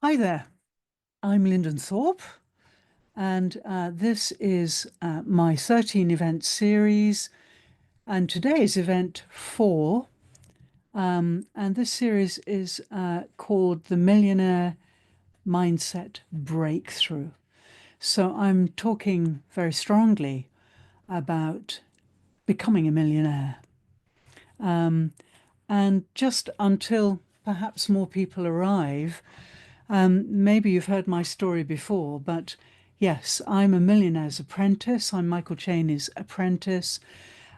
Hi there, I'm Lyndon Thorpe, and this is my 13 event series, and today is event 4. And this series is called the Millionaire Mindset Breakthrough. So I'm talking very strongly about becoming a millionaire. And just until perhaps more people arrive, maybe you've heard my story before, but yes, I'm a millionaire's apprentice. I'm Michael Cheney's apprentice,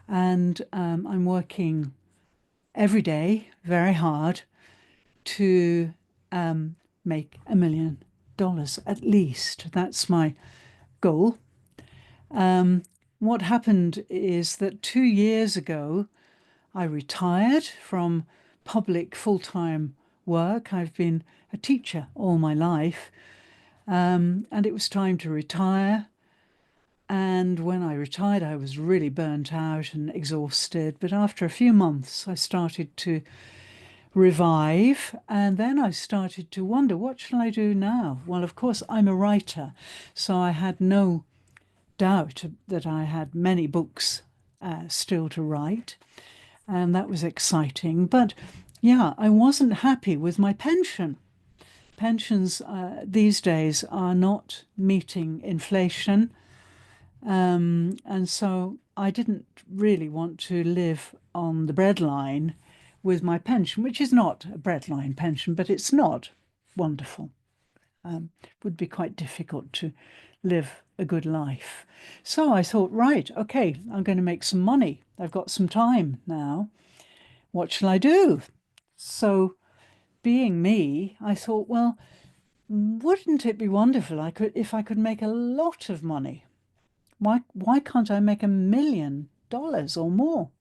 and I'm working every day very hard to make $1 million at least. That's my goal. What happened is that 2 years ago, I retired from public full-time work. I've been a teacher all my life. And it was time to retire. And when I retired, I was really burnt out and exhausted. But after a few months, I started to revive. And then I started to wonder, what shall I do now? Well, of course, I'm a writer. So I had no doubt that I had many books still to write. And that was exciting. But yeah, I wasn't happy with my pension. Pensions these days are not meeting inflation. And so I didn't really want to live on the breadline with my pension, which is not a breadline pension, but it's not wonderful. It would be quite difficult to live a good life. So I thought, right, okay, I'm going to make some money. I've got some time now. What shall I do? So, being me, I thought, well, wouldn't it be wonderful if I could make a lot of money? Why can't I make $1 million or more?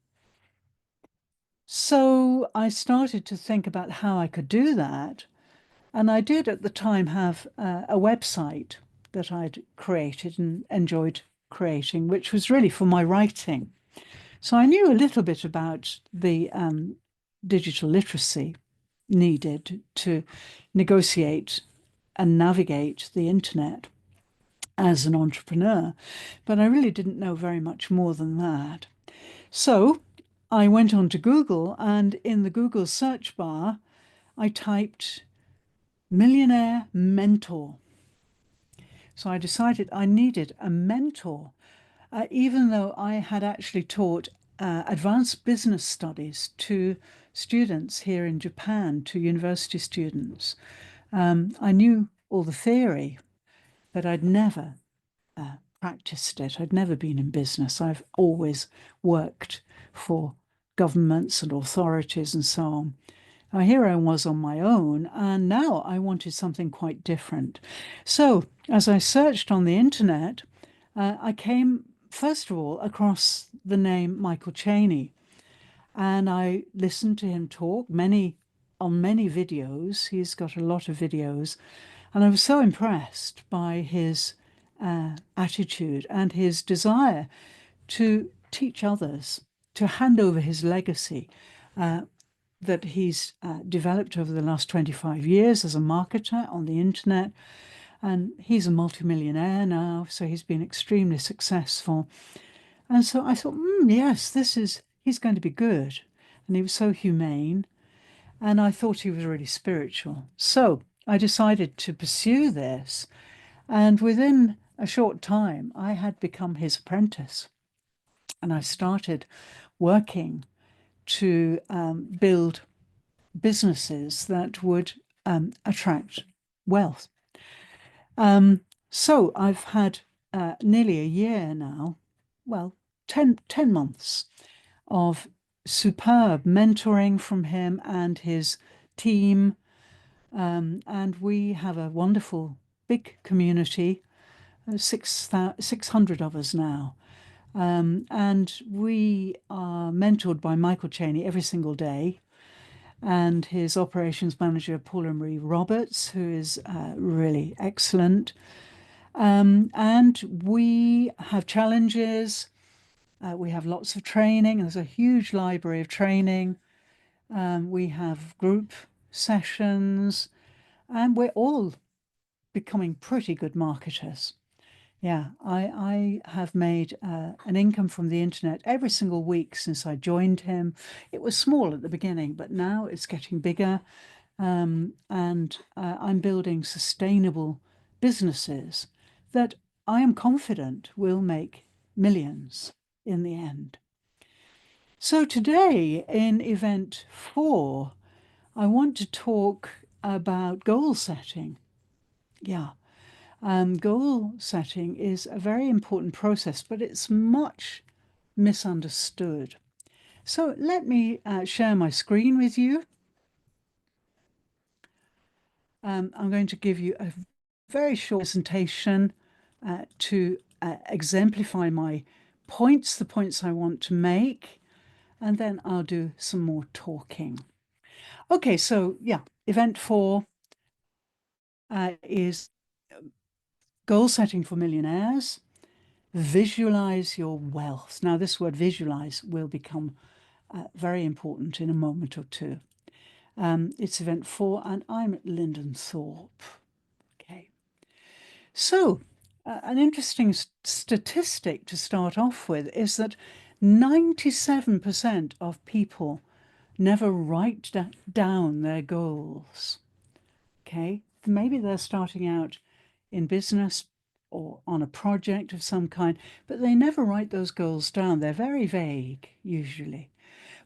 So I started to think about how I could do that. And I did at the time have a website that I'd created and enjoyed creating, which was really for my writing. So I knew a little bit about the digital literacy needed to negotiate and navigate the internet as an entrepreneur, but I really didn't know very much more than that. So I went on to Google, and in the Google search bar, I typed millionaire mentor. So I decided I needed a mentor, even though I had actually taught advanced business studies to students here in Japan, to university students. I knew all the theory, but I'd never practiced it. I'd never been in business. I've always worked for governments and authorities and so on. Here I was on my own, and now I wanted something quite different. So, as I searched on the internet, I came, first of all, across the name Michael Cheney, and I listened to him talk on many videos. He's got a lot of videos, and I was so impressed by his attitude and his desire to teach others, to hand over his legacy that he's developed over the last 25 years as a marketer on the internet. And he's a multimillionaire now, so he's been extremely successful. And so I thought, yes, he's going to be good. And he was so humane. And I thought he was really spiritual. So I decided to pursue this. And within a short time, I had become his apprentice. And I started working to build businesses that would attract wealth. So I've had nearly a year now, well, 10 months of superb mentoring from him and his team. And we have a wonderful big community, 600 of us now. And we are mentored by Michael Cheney every single day, and his operations manager, Paula Marie Roberts, who is really excellent. And we have challenges. We have lots of training. There's a huge library of training. We have group sessions. and we're all becoming pretty good marketers. Yeah, I have made an income from the internet every single week since I joined him. It was small at the beginning, but now it's getting bigger. And I'm building sustainable businesses that I am confident will make millions in the end. So today in event 4, I want to talk about goal setting. Yeah. Goal setting is a very important process, but it's much misunderstood. So let me share my screen with you. I'm going to give you a very short presentation to exemplify my points, the points I want to make, and then I'll do some more talking. Okay, so yeah, event 4 is goal setting for millionaires. Visualize your wealth. Now, this word visualize will become very important in a moment or two. It's event 4, and I'm Lyndon Thorpe. Okay. So, an interesting statistic to start off with is that 97% of people never write down their goals. Okay. Maybe they're starting out in business or on a project of some kind, but they never write those goals down. They're very vague, usually.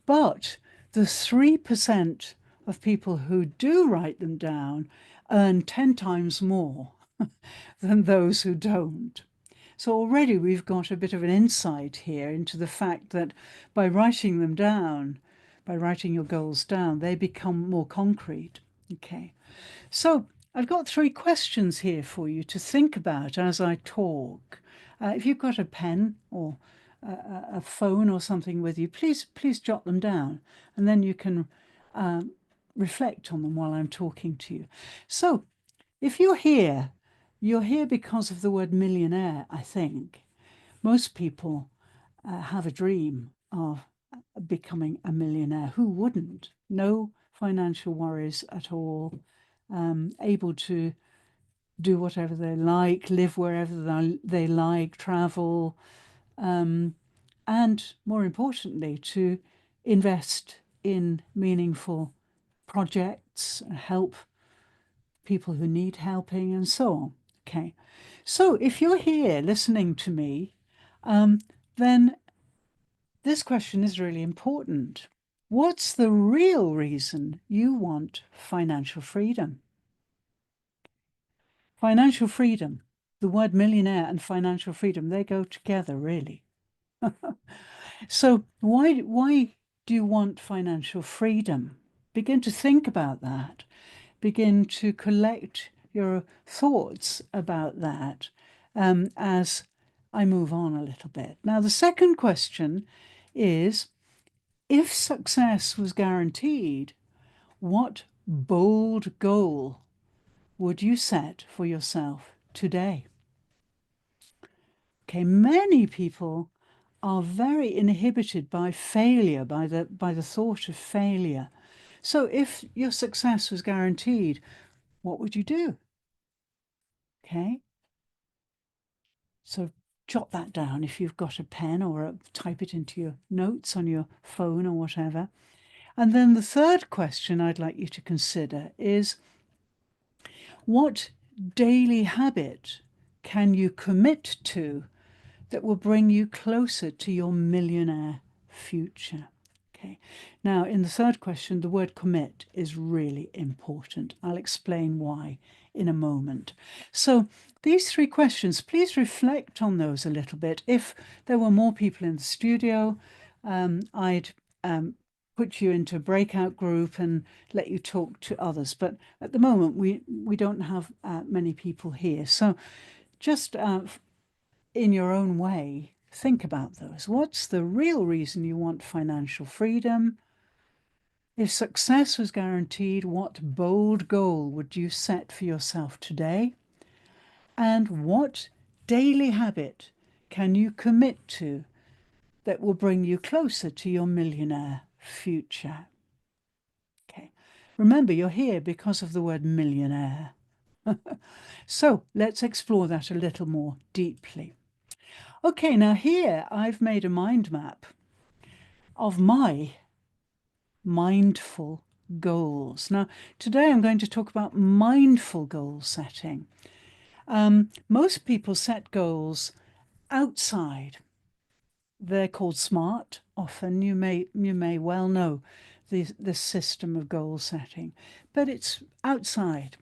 But the 3% of people who do write them down earn 10 times more than those who don't. So already we've got a bit of an insight here into the fact that by writing them down, by writing your goals down, they become more concrete. Okay. So I've got 3 questions here for you to think about as I talk. If you've got a pen or a phone or something with you, please jot them down, and then you can reflect on them while I'm talking to you. So if you're here because of the word millionaire, I think. Most people have a dream of becoming a millionaire. Who wouldn't? No financial worries at all, able to do whatever they like, live wherever they like, travel, and more importantly, to invest in meaningful projects, help people who need helping, and so on. Okay. So if you're here listening to me, then this question is really important. What's the real reason you want financial freedom? Financial freedom, the word millionaire and financial freedom, they go together, really. So why do you want financial freedom? Begin to think about that. Begin to collect your thoughts about that as I move on a little bit. Now, the second question is, if success was guaranteed, what bold goal would you set for yourself today? Okay, many people are very inhibited by failure, by the thought of failure. So if your success was guaranteed, what would you do? Okay. So jot that down if you've got a pen, or type it into your notes on your phone or whatever. And then the third question I'd like you to consider is, what daily habit can you commit to that will bring you closer to your millionaire future? Okay. Now, in the third question, the word commit is really important. I'll explain why in a moment. So these 3 questions, please reflect on those a little bit. If there were more people in the studio, I'd put you into a breakout group and let you talk to others. But at the moment, we don't have many people here. So just in your own way, think about those. What's the real reason you want financial freedom? If success was guaranteed, what bold goal would you set for yourself today? And what daily habit can you commit to that will bring you closer to your millionaire future? Okay, Remember, you're here because of the word millionaire. So let's explore that a little more deeply. Okay, now here I've made a mind map of my mindful goals. Now, today I'm going to talk about mindful goal setting. Most people set goals outside. They're called SMART. Often you may well know this system of goal setting, but it's outside.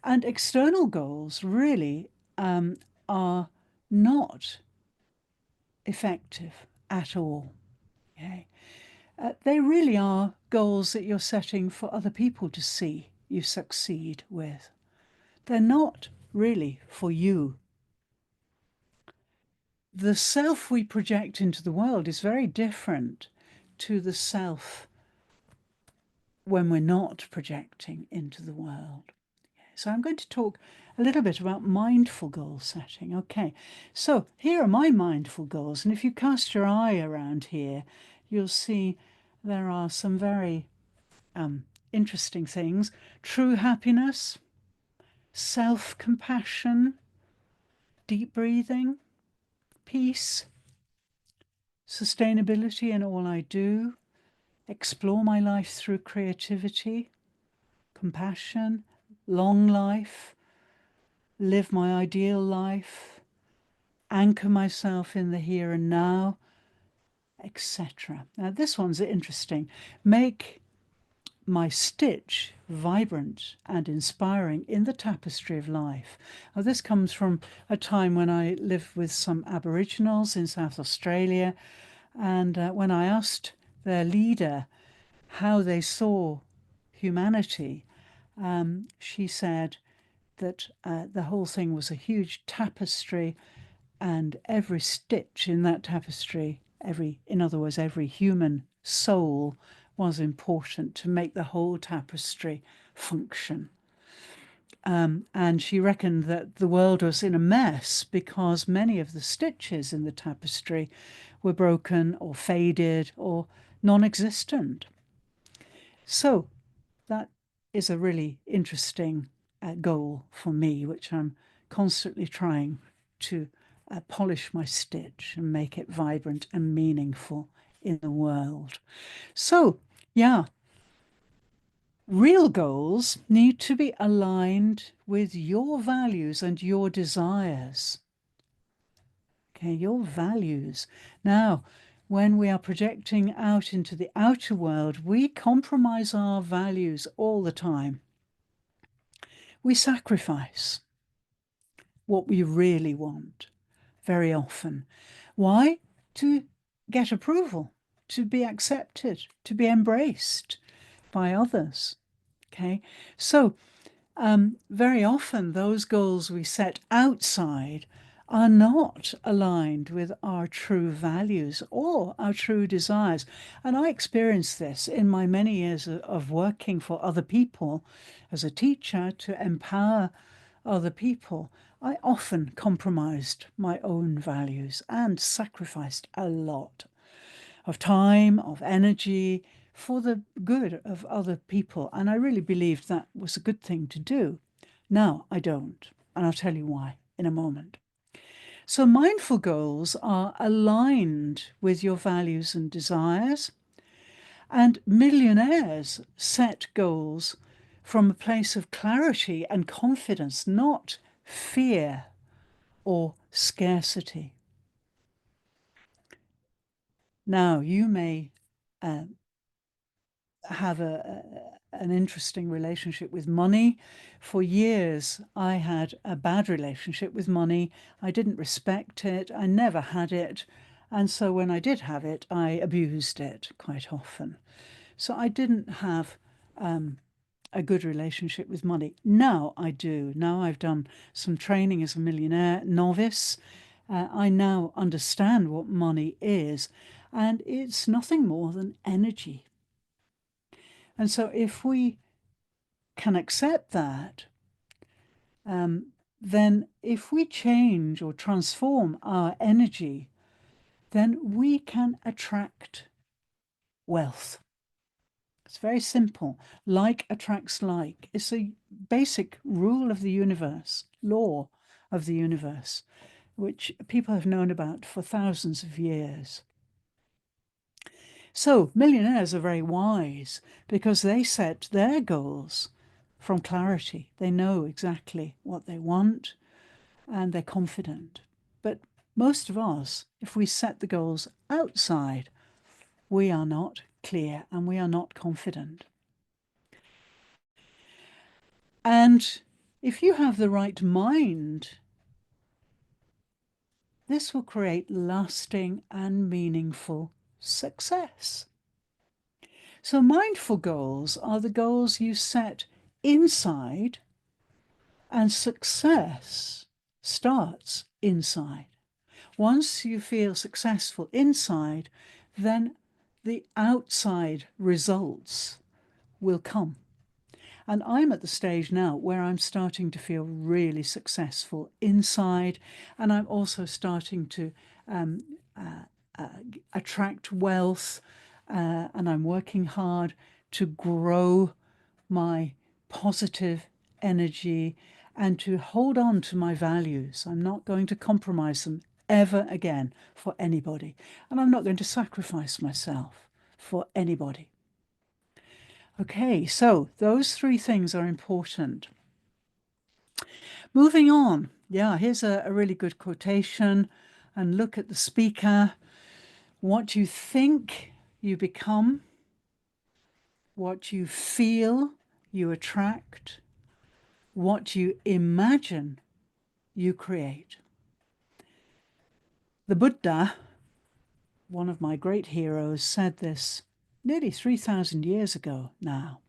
And external goals really are not effective at all. Okay, they really are goals that you're setting for other people to see you succeed with. They're not really for you. The self we project into the world is very different to the self when we're not projecting into the world. So I'm going to talk a little bit about mindful goal setting. Okay, so here are my mindful goals. And if you cast your eye around here, you'll see there are some very interesting things. True happiness, self-compassion, deep breathing, peace, sustainability in all I do, explore my life through creativity, compassion, long life, live my ideal life, anchor myself in the here and now, etc. Now, this one's interesting. Make my stitch vibrant and inspiring in the tapestry of life. Now, this comes from a time when I lived with some Aboriginals in South Australia, and when I asked their leader how they saw humanity, she said that the whole thing was a huge tapestry, and every stitch in that tapestry, in other words, every human soul was important to make the whole tapestry function. And she reckoned that the world was in a mess because many of the stitches in the tapestry were broken or faded or non-existent. So that is a really interesting goal for me, which I'm constantly trying to polish my stitch and make it vibrant and meaningful in the world. So, yeah, real goals need to be aligned with your values and your desires. Okay, your values. Now, when we are projecting out into the outer world, we compromise our values all the time. We sacrifice what we really want very often. Why? To get approval, to be accepted, to be embraced by others. Okay, so very often those goals we set outside are not aligned with our true values or our true desires. And I experienced this in my many years of working for other people as a teacher to empower other people. I often compromised my own values and sacrificed a lot of time, of energy, for the good of other people. And I really believed that was a good thing to do. Now I don't, and I'll tell you why in a moment. So mindful goals are aligned with your values and desires, and millionaires set goals from a place of clarity and confidence, not fear or scarcity. Now, you may have an interesting relationship with money. For years, I had a bad relationship with money. I didn't respect it. I never had it. And so when I did have it, I abused it quite often. So I didn't have a good relationship with money. Now I do. Now I've done some training as a millionaire novice. I now understand what money is, and it's nothing more than energy. And so if we can accept that, then if we change or transform our energy, then we can attract wealth It's very simple. Like attracts like. It's a basic rule of the universe, law of the universe, which people have known about for thousands of years. So millionaires are very wise because they set their goals from clarity. They know exactly what they want and they're confident. But most of us, if we set the goals outside, we are not clear and we are not confident. And if you have the right mind, this will create lasting and meaningful success. So mindful goals are the goals you set inside, and success starts inside. Once you feel successful inside, then the outside results will come. And I'm at the stage now where I'm starting to feel really successful inside, and I'm also starting to attract wealth, and I'm working hard to grow my positive energy and to hold on to my values. I'm not going to compromise them ever again for anybody, and I'm not going to sacrifice myself for anybody. Okay, so those three things are important. Moving on. Yeah, here's a really good quotation. And look at the speaker. What you think, you become. What you feel, you attract. What you imagine, you create. The Buddha, one of my great heroes, said this nearly 3,000 years ago now.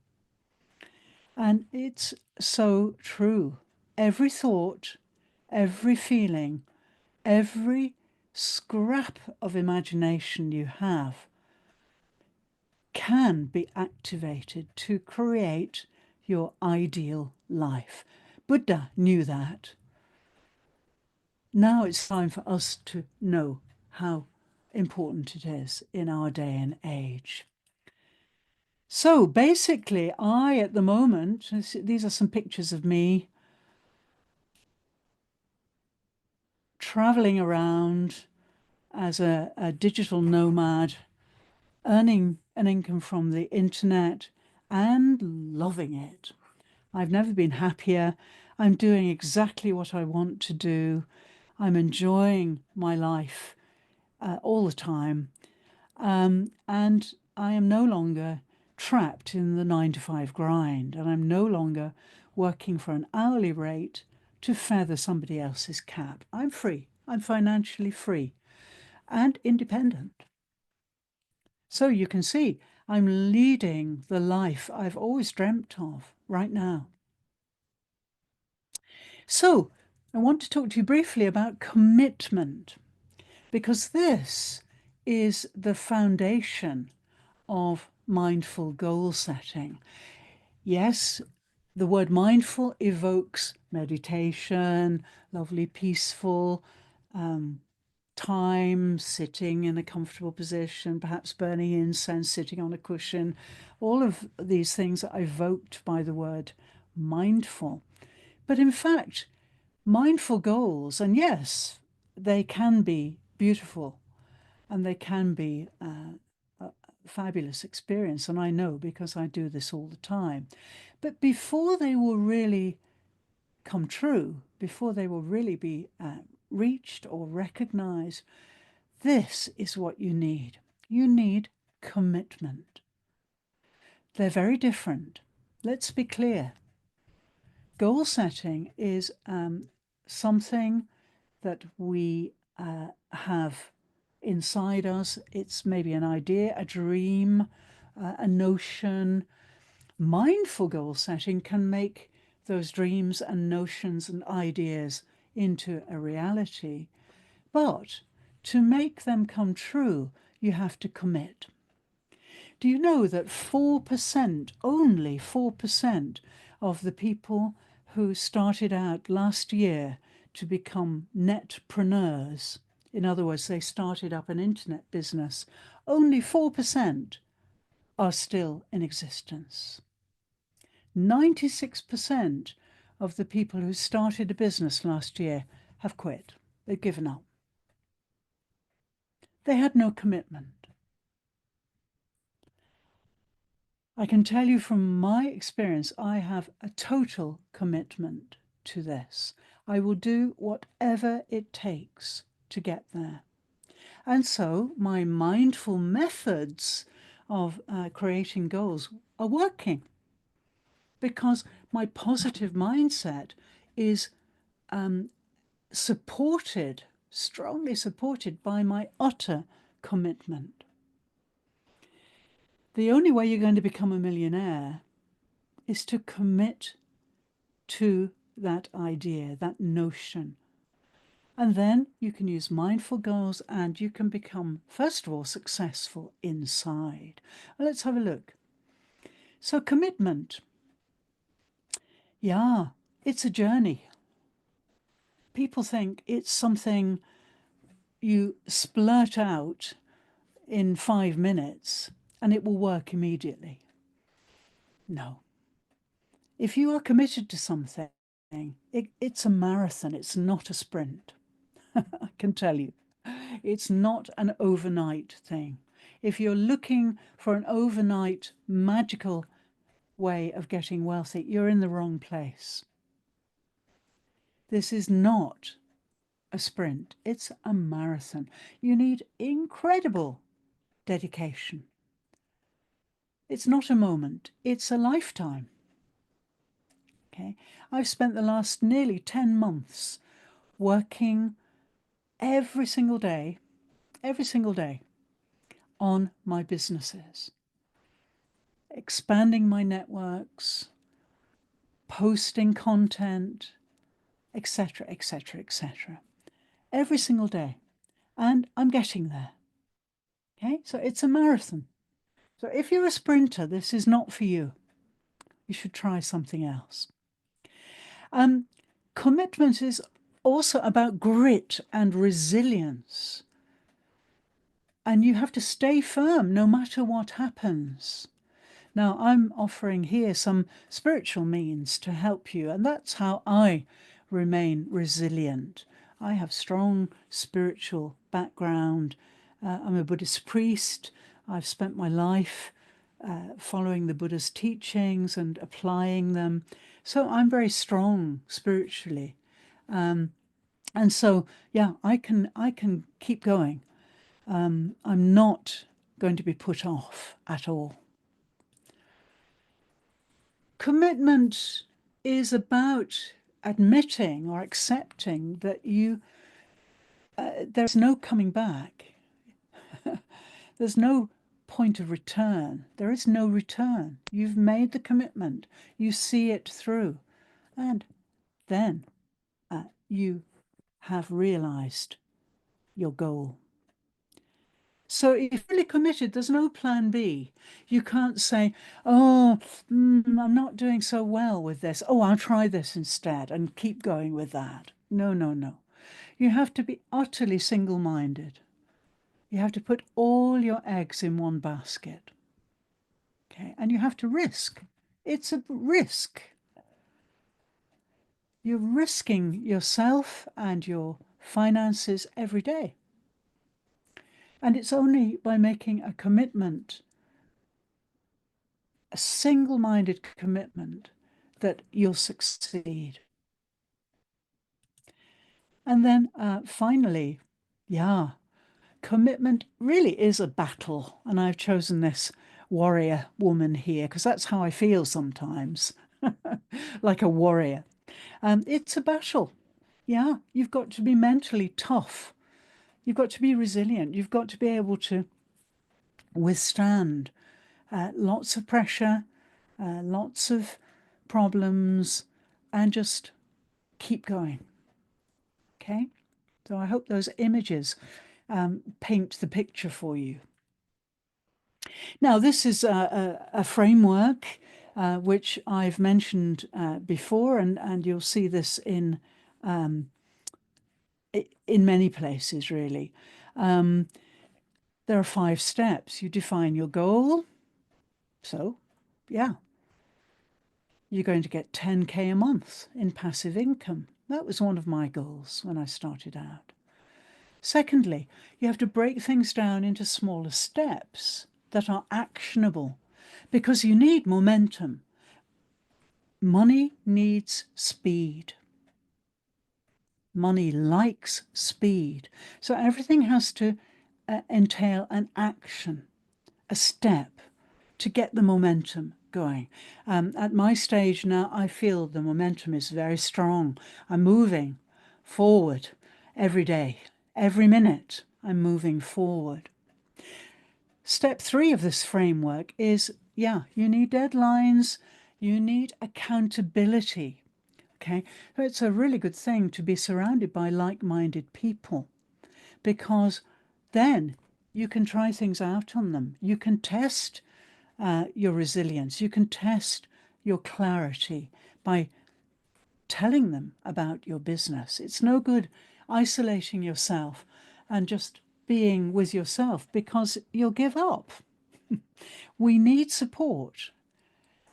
And it's so true. Every thought, every feeling, every scrap of imagination you have can be activated to create your ideal life. Buddha knew that. Now it's time for us to know how important it is in our day and age. So basically, at the moment, these are some pictures of me traveling around as a digital nomad, earning an income from the internet and loving it. I've never been happier. I'm doing exactly what I want to do. I'm enjoying my life all the time. And I am no longer trapped in the 9 to 5 grind, and I'm no longer working for an hourly rate to feather somebody else's cap. I'm free. I'm financially free and independent. So you can see I'm leading the life I've always dreamt of right now. So I want to talk to you briefly about commitment, because this is the foundation of mindful goal setting. Yes, the word mindful evokes meditation, lovely, peaceful time, sitting in a comfortable position, perhaps burning incense, sitting on a cushion. All of these things are evoked by the word mindful. But in fact, mindful goals, and yes, they can be beautiful and they can be a fabulous experience. And I know because I do this all the time. But before they will really come true, before they will really be reached or recognized, this is what you need. You need commitment. They're very different. Let's be clear. Goal setting is something that we have inside us. It's maybe an idea, a dream, a notion. Mindful goal setting can make those dreams and notions and ideas into a reality. But to make them come true, you have to commit. Do you know that 4%, only 4% of the people who started out last year to become netpreneurs, in other words, they started up an internet business, only 4% are still in existence. 96% of the people who started a business last year have quit. They've given up. They had no commitment. I can tell you from my experience, I have a total commitment to this. I will do whatever it takes to get there. And so my mindful methods of creating goals are working because my positive mindset is supported, strongly supported by my utter commitment. The only way you're going to become a millionaire is to commit to that idea, that notion. And then you can use mindful goals and you can become, first of all, successful inside. Well, let's have a look. So commitment. Yeah, it's a journey. People think it's something you splurt out in 5 minutes and it will work immediately. No. If you are committed to something, it's a marathon, it's not a sprint. I can tell you. It's not an overnight thing. If you're looking for an overnight magical way of getting wealthy, you're in the wrong place. This is not a sprint, it's a marathon. You need incredible dedication. It's not a moment, it's a lifetime. Okay, I've spent the last nearly 10 months working every single day on my businesses, expanding my networks, posting content, etc., etc., etc. Every single day. And I'm getting there. Okay, so it's a marathon. So if you're a sprinter, this is not for you. You should try something else. Commitment is also about grit and resilience. And you have to stay firm no matter what happens. Now, I'm offering here some spiritual means to help you, and that's how I remain resilient. I have strong spiritual background. I'm a Buddhist priest. I've spent my life following the Buddha's teachings and applying them. So I'm very strong spiritually. And so, yeah, I can keep going. I'm not going to be put off at all. Commitment is about admitting or accepting that there's no coming back. There's no point of return. There is no return. You've made the commitment. You see it through. And then you have realized your goal. So if you're really committed, there's no plan B. You can't say, oh, I'm not doing so well with this. Oh, I'll try this instead and keep going with that. No, no, no. You have to be utterly single-minded. You have to put all your eggs in one basket. Okay, and you have to risk. It's a risk. You're risking yourself and your finances every day. And it's only by making a commitment, a single-minded commitment, that you'll succeed. And then finally, commitment really is a battle. And I've chosen this warrior woman here because that's how I feel sometimes, like a warrior. It's a battle. Yeah, you've got to be mentally tough. You've got to be resilient. You've got to be able to withstand lots of pressure, lots of problems, and just keep going. Okay, so I hope those images paint the picture for you. Now, this is a framework which I've mentioned before, and you'll see this in many places, really. There are 5 steps. You define your goal, So, yeah, you're going to get 10K a month in passive income. That was one of my goals when I started out. Secondly, you have to break things down into smaller steps that are actionable because you need momentum. Money needs speed. Money likes speed. So everything has to entail an action, a step to get the momentum going. At my stage now, I feel the momentum is very strong. I'm moving forward every day, every minute, I'm moving forward. Step 3 of this framework is, yeah, you need deadlines, you need accountability. Okay, so it's a really good thing to be surrounded by like-minded people because then you can try things out on them. You can test your resilience. You can test your clarity by telling them about your business. It's no good isolating yourself and just being with yourself because you'll give up. We need support.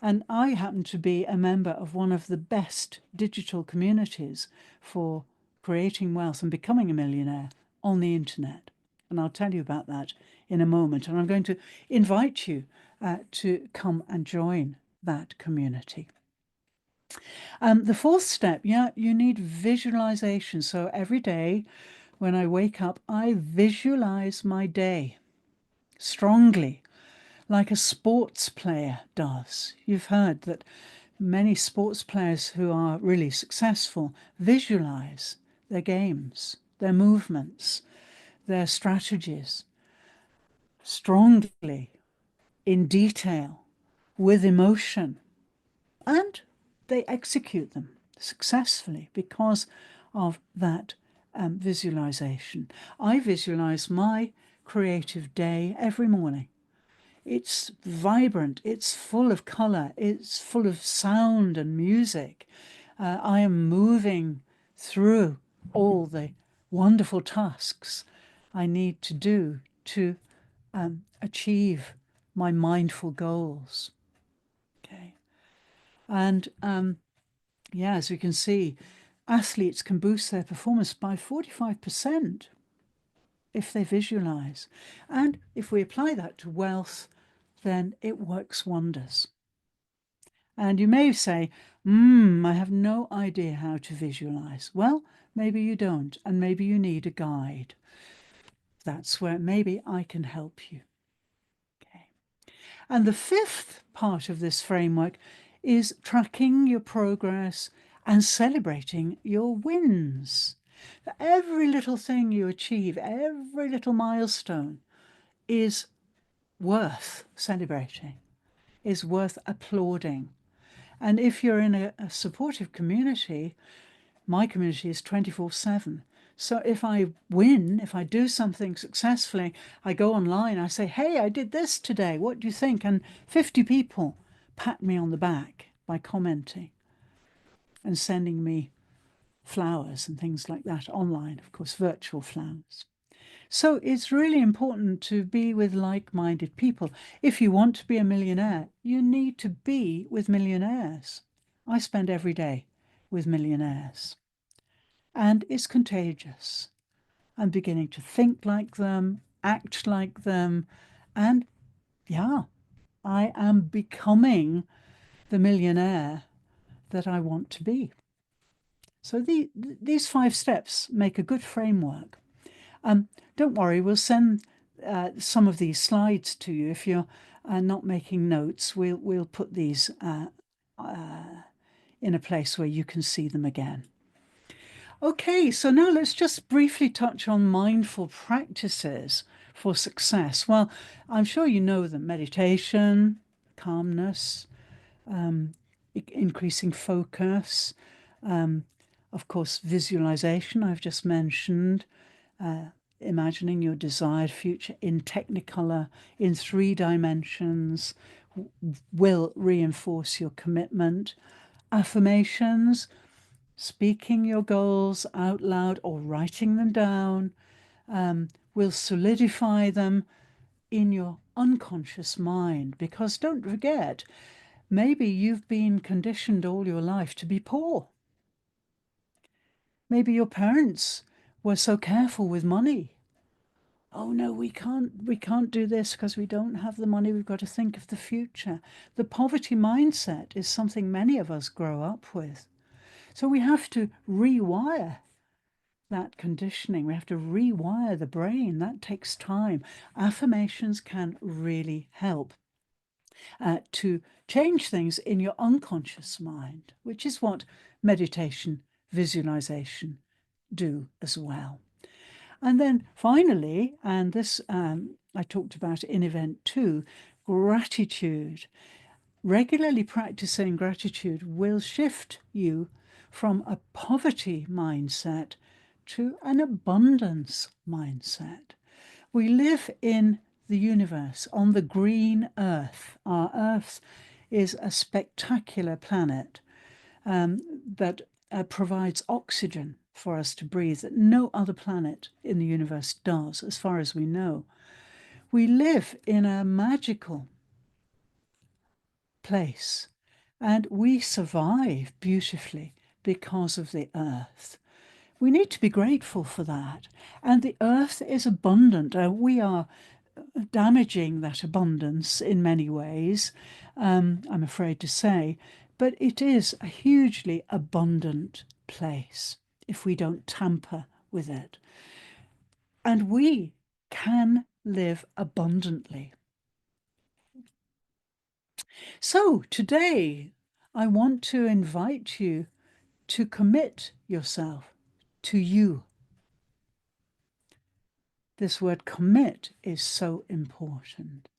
And I happen to be a member of one of the best digital communities for creating wealth and becoming a millionaire on the internet. And I'll tell you about that in a moment. And I'm going to invite you to come and join that community. The fourth step, yeah, you need visualization. So every day when I wake up, I visualize my day strongly, like a sports player does. You've heard that many sports players who are really successful visualize their games, their movements, their strategies strongly, in detail, with emotion, and they execute them successfully because of that visualization. I visualize my creative day every morning. It's vibrant, it's full of color, it's full of sound and music. I am moving through all the wonderful tasks I need to do to achieve my mindful goals. Okay. And yeah, as we can see, athletes can boost their performance by 45% if they visualize. And if we apply that to wealth, then it works wonders. And you may say, I have no idea how to visualize. Well, maybe you don't, and maybe you need a guide. That's where maybe I can help you. Okay. And the fifth part of this framework is tracking your progress and celebrating your wins. Every little thing you achieve, every little milestone is worth celebrating, is worth applauding. And if you're in a supportive community, my community is 24/7. So if I win, if I do something successfully, I go online, I say, hey, I did this today. What do you think? And 50 people pat me on the back by commenting and sending me flowers and things like that online, of course, virtual flowers. So it's really important to be with like-minded people. If you want to be a millionaire, you need to be with millionaires. I spend every day with millionaires, and it's contagious. I'm beginning to think like them, act like them, and yeah, I am becoming the millionaire that I want to be. So these 5 steps make a good framework. Don't worry, we'll send some of these slides to you. If you're not making notes, we'll put these in a place where you can see them again. Okay, so now let's just briefly touch on mindful practices for success. Well, I'm sure you know them: meditation, calmness, increasing focus, of course, visualization, I've just mentioned, imagining your desired future in Technicolor in 3 dimensions will reinforce your commitment. Affirmations, speaking your goals out loud or writing them down will solidify them in your unconscious mind, because don't forget, maybe you've been conditioned all your life to be poor. Maybe your parents were so careful with money. Oh no, we can't do this because we don't have the money. We've got to think of the future. The poverty mindset is something many of us grow up with. So we have to rewire that conditioning. We have to rewire the brain. That takes time. Affirmations can really help to change things in your unconscious mind, which is what meditation, visualization do as well. And then finally, and this I talked about in event 2, gratitude. Regularly practicing gratitude will shift you from a poverty mindset to an abundance mindset. We live in the universe on the green earth. Our earth is a spectacular planet that provides oxygen for us to breathe that no other planet in the universe does, as far as we know. We live in a magical place and we survive beautifully because of the earth. We need to be grateful for that. And the earth is abundant. We are damaging that abundance in many ways, I'm afraid to say, but it is a hugely abundant place if we don't tamper with it. And we can live abundantly. So today, I want to invite you to commit yourself to you. This word commit is so important.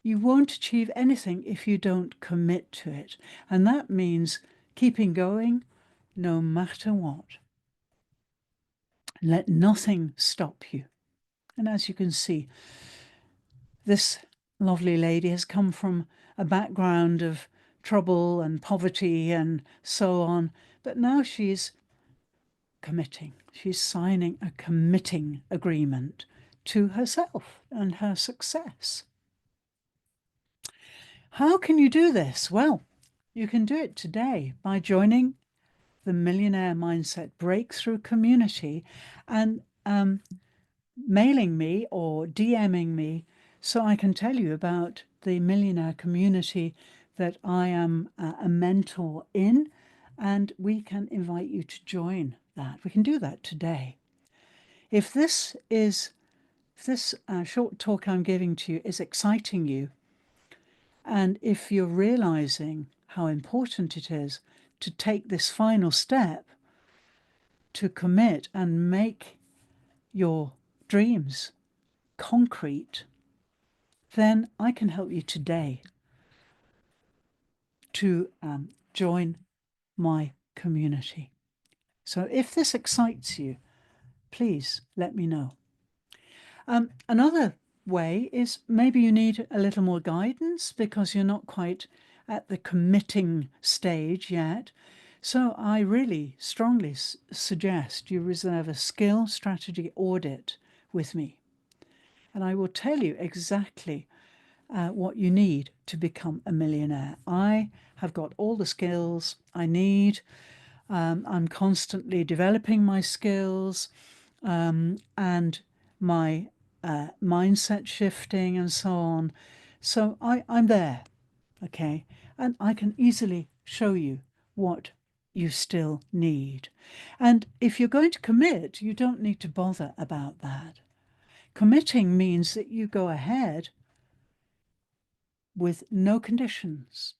You won't achieve anything if you don't commit to it. And that means keeping going no matter what. Let nothing stop you. And as you can see, this lovely lady has come from a background of trouble and poverty and so on, but now she's committing. She's signing a committing agreement to herself and her success. How can you do this? Well, you can do it today by joining the Millionaire Mindset Breakthrough Community and mailing me or DMing me so I can tell you about the millionaire community that I am a mentor in, and we can invite you to join that. We can do that today. If this short talk I'm giving to you is exciting you, and if you're realizing how important it is to take this final step to commit and make your dreams concrete, then I can help you today to join my community. So if this excites you, please let me know. Another way is maybe you need a little more guidance because you're not quite at the committing stage yet. So I really strongly suggest you reserve a skill strategy audit with me. And I will tell you exactly what you need to become a millionaire. I have got all the skills I need. I'm constantly developing my skills and my mindset shifting and so on. So I'm there, okay? And I can easily show you what you still need. And if you're going to commit, you don't need to bother about that. Committing means that you go ahead with no conditions.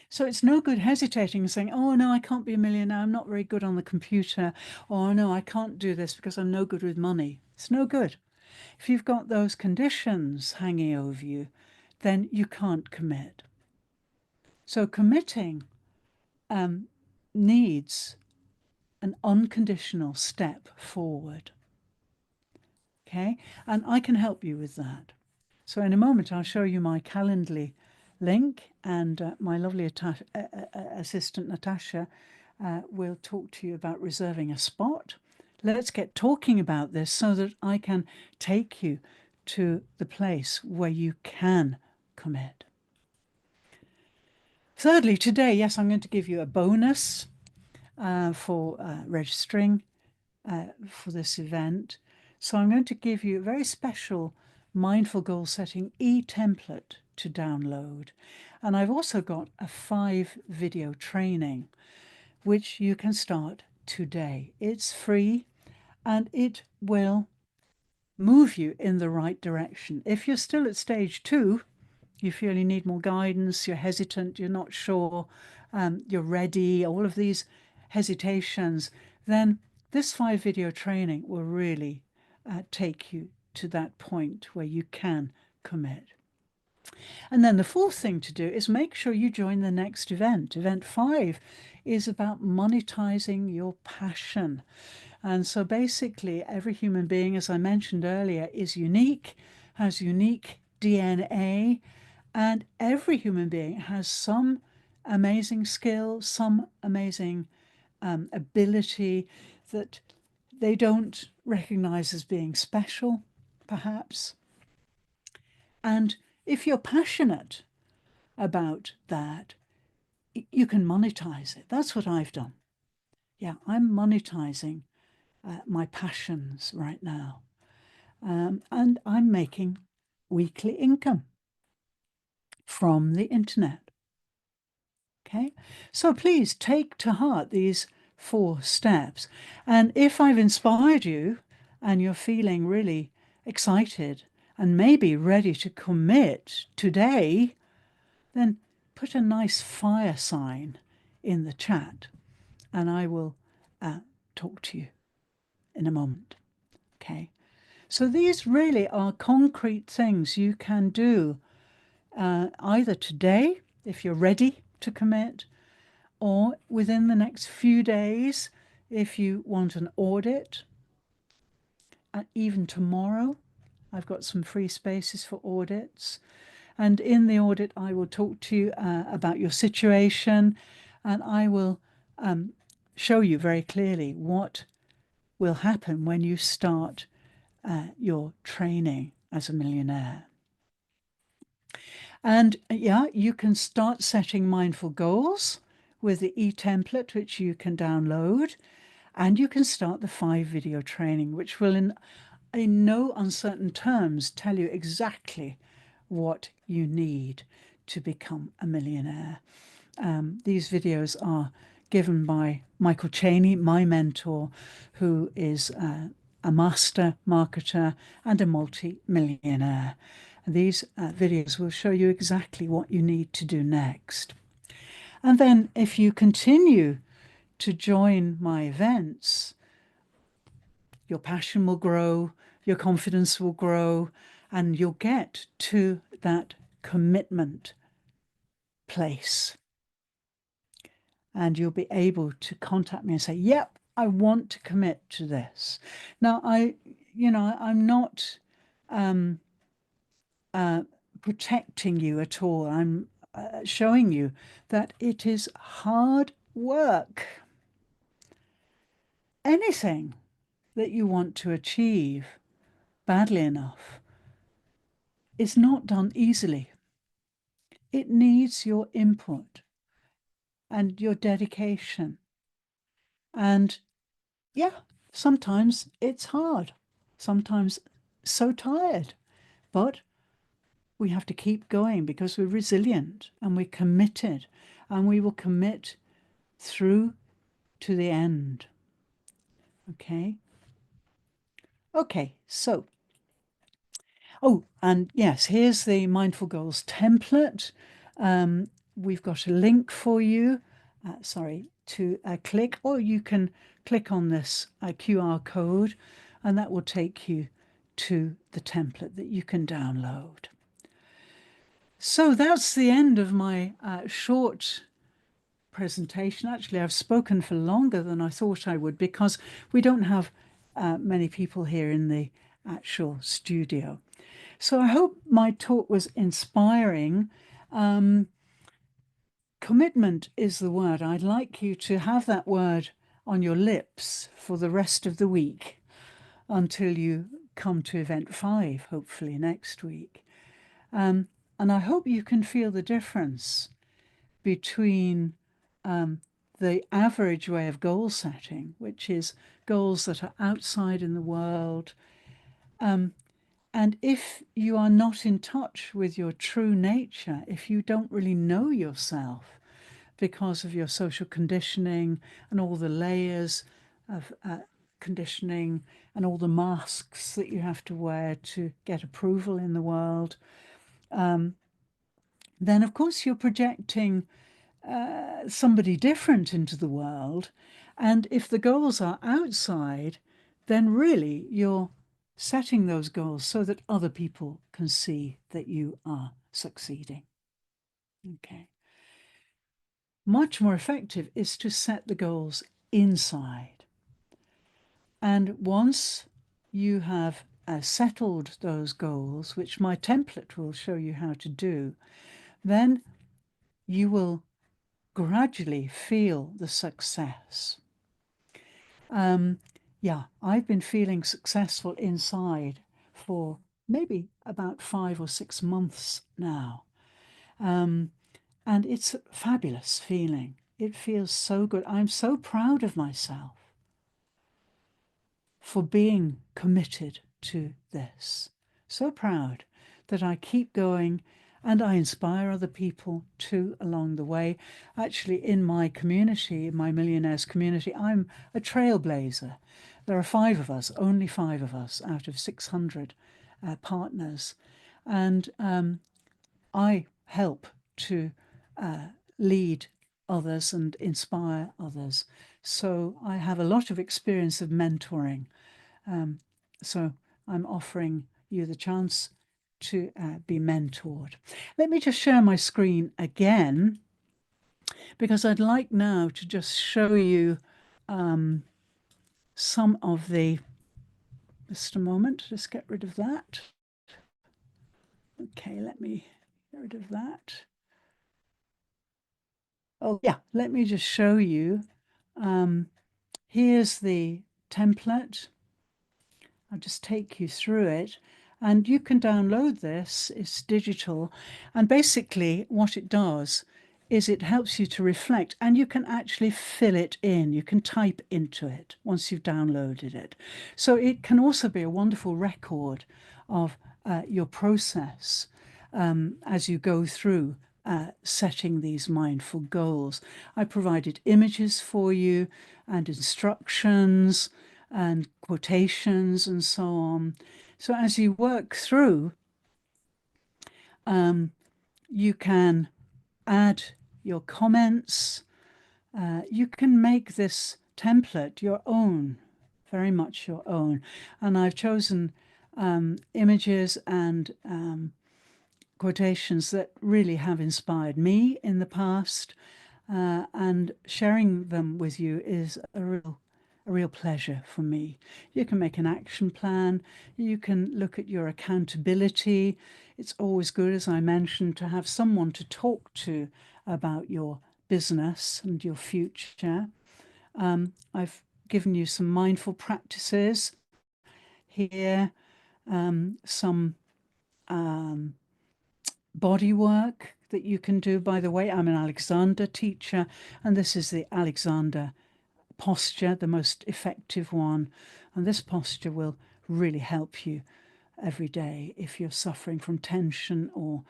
So it's no good hesitating and saying, oh, no, I can't be a millionaire. I'm not very good on the computer. Or no, I can't do this because I'm no good with money. It's no good. If you've got those conditions hanging over you, then you can't commit. So committing needs an unconditional step forward. Okay, and I can help you with that. So in a moment, I'll show you my Calendly link, and my lovely assistant Natasha will talk to you about reserving a spot. let's get talking about this so that I can take you to the place where you can commit. Thirdly, today, yes, I'm going to give you a bonus for registering for this event. So I'm going to give you a very special mindful goal setting e-template to download. And I've also got a 5-video training, which you can start today. It's free and it will move you in the right direction. If you're still at stage 2, you feel you need more guidance, you're hesitant, you're not sure, you're ready, all of these hesitations, then this 5-video training will really take you to that point where you can commit. And then the fourth thing to do is make sure you join the next event. Event 5 is about monetizing your passion. And so basically, every human being, as I mentioned earlier, is unique, has unique DNA, and every human being has some amazing skill, some amazing ability that they don't recognize as being special, perhaps. And if you're passionate about that, you can monetize it. That's what I've done. Yeah, I'm monetizing my passions right now. And I'm making weekly income from the internet. Okay, so please take to heart these 4 steps. And if I've inspired you and you're feeling really excited and maybe ready to commit today, then put a nice fire sign in the chat and I will talk to you in a moment. Okay, so these really are concrete things you can do either today, if you're ready to commit, or within the next few days, if you want an audit. Even tomorrow, I've got some free spaces for audits. And in the audit, I will talk to you about your situation, and I will show you very clearly what will happen when you start your training as a millionaire. And yeah, you can start setting mindful goals with the e-template, which you can download, and you can start the 5-video training, which will in no uncertain terms tell you exactly what you need to become a millionaire. These videos are given by Michael Cheney, my mentor, who is a master marketer and a multi-millionaire. These videos will show you exactly what you need to do next. And then if you continue to join my events, your passion will grow, your confidence will grow, and you'll get to that commitment place. And you'll be able to contact me and say, yep, I want to commit to this. Now, I'm not protecting you at all. I'm showing you that it is hard work. Anything that you want to achieve badly enough is not done easily. It needs your input and your dedication. And yeah, sometimes it's hard, sometimes so tired, but we have to keep going because we're resilient and we're committed, and we will commit through to the end. Okay. Okay, so, oh, and yes, here's the Mindful Goals template. We've got a link for you, to click, or you can click on this QR code, and that will take you to the template that you can download. So that's the end of my short presentation. Actually, I've spoken for longer than I thought I would because we don't have many people here in the actual studio. So I hope my talk was inspiring. Commitment is the word. I'd like you to have that word on your lips for the rest of the week until you come to event 5, hopefully next week. And I hope you can feel the difference between the average way of goal setting, which is goals that are outside in the world. And if you are not in touch with your true nature, if you don't really know yourself because of your social conditioning and all the layers of conditioning and all the masks that you have to wear to get approval in the world, then of course you're projecting somebody different into the world. And if the goals are outside, then really you're setting those goals so that other people can see that you are succeeding. Okay. Much more effective is to set the goals inside. And once you have settled those goals, which my template will show you how to do, then you will gradually feel the success. Yeah, I've been feeling successful inside for maybe about 5 or 6 months now. And it's a fabulous feeling. It feels so good. I'm so proud of myself for being committed to this. So proud that I keep going and I inspire other people too along the way. Actually, in my community, in my Millionaires community, I'm a trailblazer. There are 5 of us, only 5 of us out of 600 partners. And I help to lead others and inspire others. So I have a lot of experience of mentoring. So I'm offering you the chance to be mentored. Let me just share my screen again, because I'd like now to just show you some of the, just a moment, just get rid of that. Okay, let me get rid of that. Oh yeah, let me just show you. Here's the template. I'll just take you through it. And you can download this, it's digital. And basically what it does is it helps you to reflect, and you can actually fill it in. You can type into it once you've downloaded it. So it can also be a wonderful record of your process as you go through setting these mindful goals. I provided images for you and instructions and quotations and so on. So as you work through, you can add your comments. You can make this template your own, very much your own. And I've chosen images and quotations that really have inspired me in the past, and sharing them with you is a real pleasure for me. You can make an action plan. You can look at your accountability. It's always good, as I mentioned, to have someone to talk to about your business and your future. I've given you some mindful practices here, some body work that you can do. By the way, I'm an Alexander teacher, and this is the Alexander posture, the most effective one. And this posture will really help you every day if you're suffering from tension or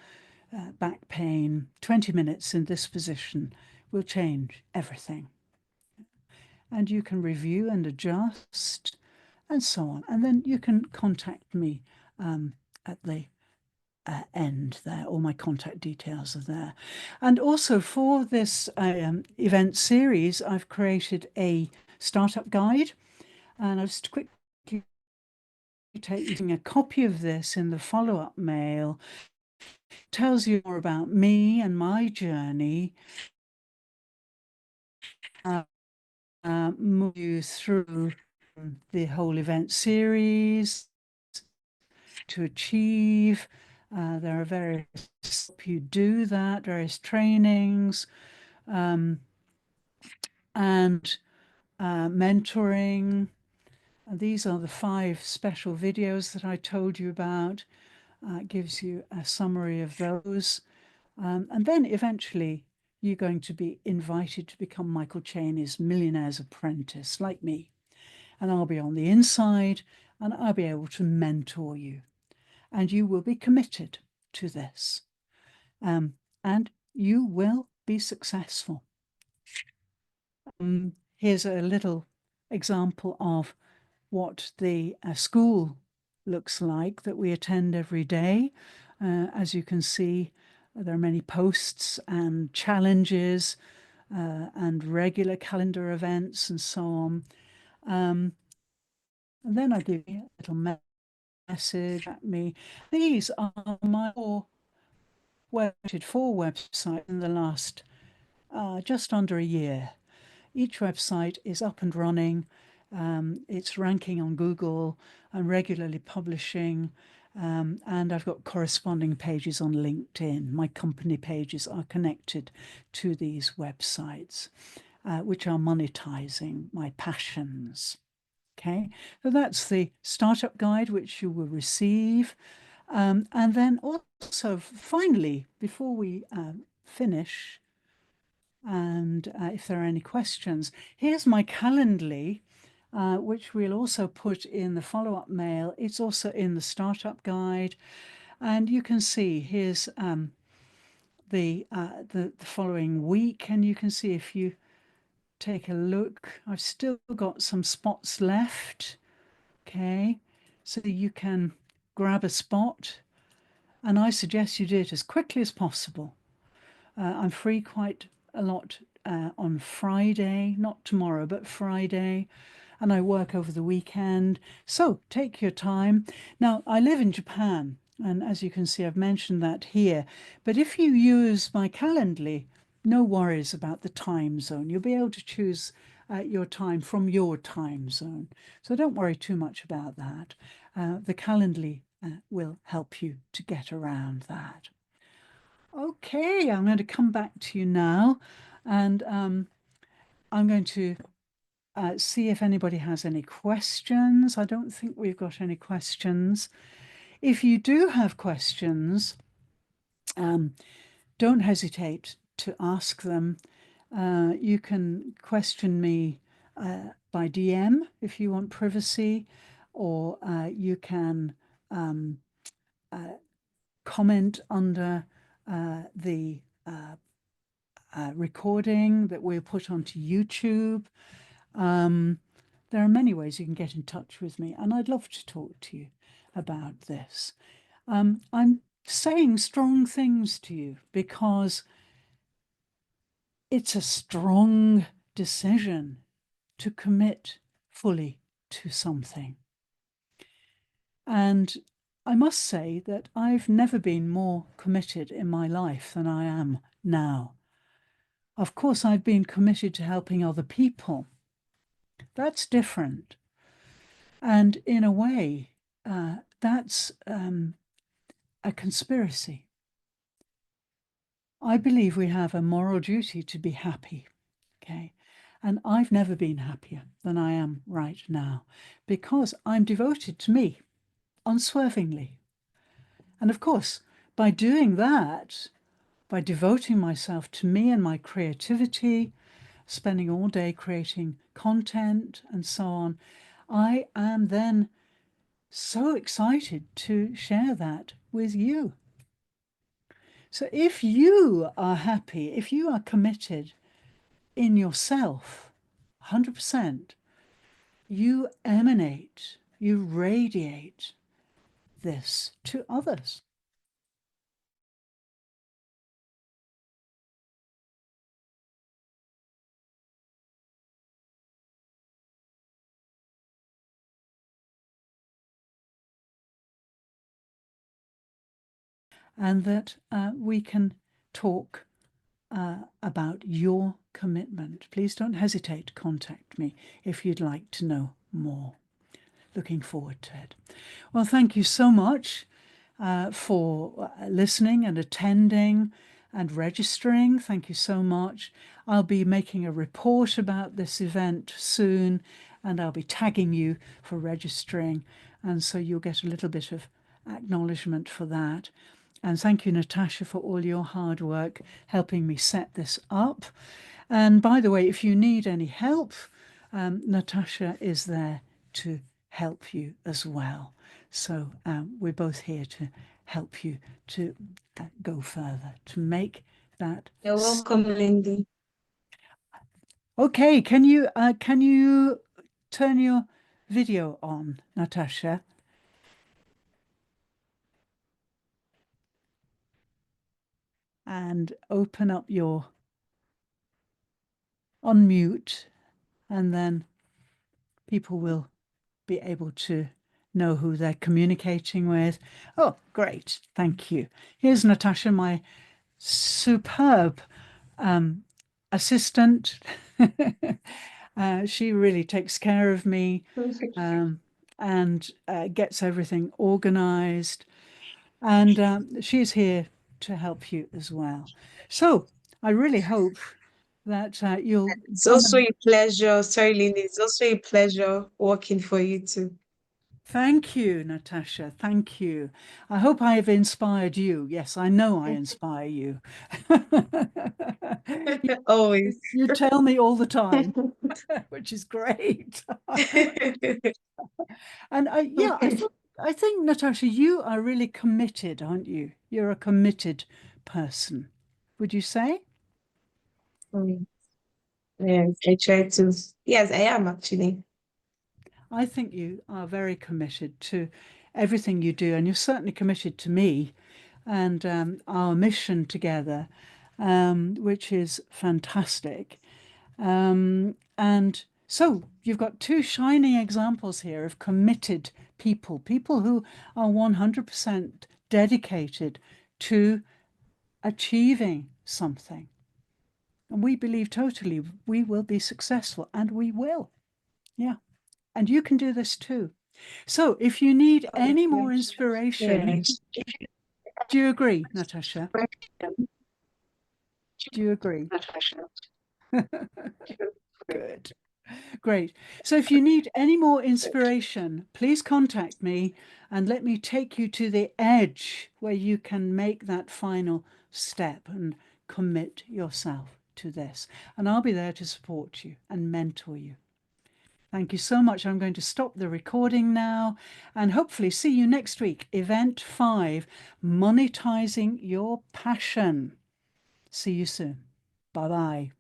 back pain. 20 minutes in this position will change everything. And you can review and adjust and so on. And then you can contact me at the end there. All my contact details are there. And also for this event series, I've created a startup guide, and I'll just quickly taking a copy of this in the follow-up mail. It tells you more about me and my journey, move you through the whole event series to achieve. There are various help you do that, various trainings, and mentoring. And these are the 5 special videos that I told you about. It gives you a summary of those. And then eventually you're going to be invited to become Michael Cheney's Millionaire's Apprentice, like me. And I'll be on the inside and I'll be able to mentor you. And you will be committed to this. And you will be successful. Here's a little example of what the school looks like that we attend every day. As you can see, there are many posts and challenges and regular calendar events and so on. And then I give you a little message at me. These are my 4 websites in the last just under a year. Each website is up and running. It's ranking on Google. I'm regularly publishing. And I've got corresponding pages on LinkedIn. My company pages are connected to these websites, which are monetizing my passions. Okay, so that's the startup guide, which you will receive. And then also, finally, before we finish, and if there are any questions, here's my Calendly, which we'll also put in the follow-up mail. It's also in the startup guide. And you can see here's the following week. And you can see if you take a look, I've still got some spots left. Okay, so you can grab a spot. And I suggest you do it as quickly as possible. I'm free quite a lot on Friday, not tomorrow, but Friday, and I work over the weekend. So take your time. Now, I live in Japan, and as you can see, I've mentioned that here. But if you use my Calendly, no worries about the time zone. You'll be able to choose your time from your time zone. So don't worry too much about that. The Calendly will help you to get around that. Okay, I'm going to come back to you now, and I'm going to see if anybody has any questions. I don't think we've got any questions. If you do have questions, don't hesitate to ask them. You can question me by DM if you want privacy, or you can comment under the recording that we'll put onto YouTube. There are many ways you can get in touch with me, and I'd love to talk to you about this. I'm saying strong things to you because it's a strong decision to commit fully to something. And I must say that I've never been more committed in my life than I am now. Of course, I've been committed to helping other people. That's different. And in a way, that's a conspiracy. I believe we have a moral duty to be happy, okay? And I've never been happier than I am right now because I'm devoted to me unswervingly. And of course, by doing that, by devoting myself to me and my creativity, spending all day creating content and so on, I am then so excited to share that with you. So if you are happy, if you are committed in yourself, 100%, you emanate, you radiate this to others. And that we can talk about your commitment. Please don't hesitate to contact me if you'd like to know more. Looking forward to it. Well, thank you so much for listening and attending. and registering. Thank you so much. I'll be making a report about this event soon, and I'll be tagging you for registering. And so you'll get a little bit of acknowledgement for that. And thank you, Natasha, for all your hard work helping me set this up. And by the way, if you need any help, Natasha is there to help you as well. So we're both here to help you to go further, to make that. You're welcome, Lindy. Okay, can you turn your video on, Natasha? And open up your unmute, and then people will be able to know who they're communicating with. Oh, great. Thank you. Here's Natasha, my superb assistant. She really takes care of me and gets everything organized. And she's here to help you as well. So I really hope that you'll It's come also a pleasure. Sorry, Lindy. It's also a pleasure working for you too. Thank you, Natasha. Thank you. I hope I have inspired you. Yes, I know I inspire you. Always. You tell me all the time, which is great. And yeah, I think, Natasha, you are really committed, aren't you? You're a committed person, would you say? Yes, I try to. Yes, I am actually. I think you are very committed to everything you do, and you're certainly committed to me and our mission together, which is fantastic. And so you've got two shining examples here of committed people, people who are 100% dedicated to achieving something. And we believe totally we will be successful, and we will. Yeah. And you can do this too. So if you need any more inspiration, Yes. do you agree, Natasha? Do you agree? Good. Great. So if you need any more inspiration, please contact me and let me take you to the edge where you can make that final step and commit yourself to this. And I'll be there to support you and mentor you. Thank you so much. I'm going to stop the recording now and hopefully see you next week. Event 5, Monetizing Your Passion. See you soon. Bye-bye.